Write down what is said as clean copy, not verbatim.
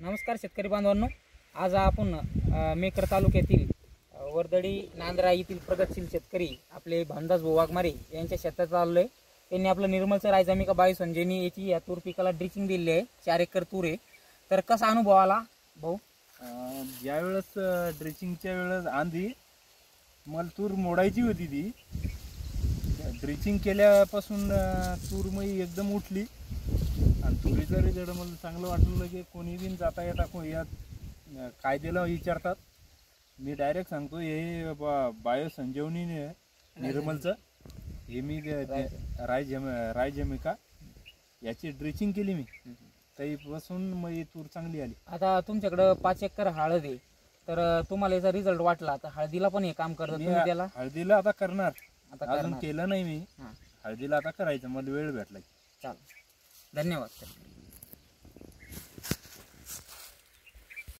नमस्कार शेतकरी बांधवांनो, आज आपण मेकर तालुक्यातील वर्दडी नांदरा येथील प्रगतशील शेतकरी आपले भामदास भाऊ वाघमारे यांच्या शेतात आलोय। त्यांनी आपलं निर्मलचं रायझामिका 22 संजीवनी याची या तूर पिकाला ड्रिचिंग दिली आहे। 4 एकर तूर आहे। तर कसा अनुभव आला भाऊ? ज्या वेळेस ड्रिचिंगच्या वेळेस आंधी मला तूर मोडायची होती, ती ड्रिचिंग केल्यापासून तूर मई एकदम उठली आणि तुरीचा रिझल्ट मला चांगलं वाटलं की कोणी बिन जाता येता कोणी यात कायद्याला विचारतात। मी डायरेक्ट सांगतो हे बायो संजीवनी निर्मलचं हे मी रायझामिका याची ड्रिचिंग केली मी, त्यापासून मग तूर चांगली आली। आता तुमच्याकडे 5 एकर हळद आहे, तर तुम्हाला याचा रिझल्ट वाटला तर हळदीला पण हे काम करत तुम्ही त्याला? हळदीला आता करणार, आता अजून केलं नाही मी, हळदीला आता करायचं, मला वेळ भेटला। चालेल, धन्यवाद।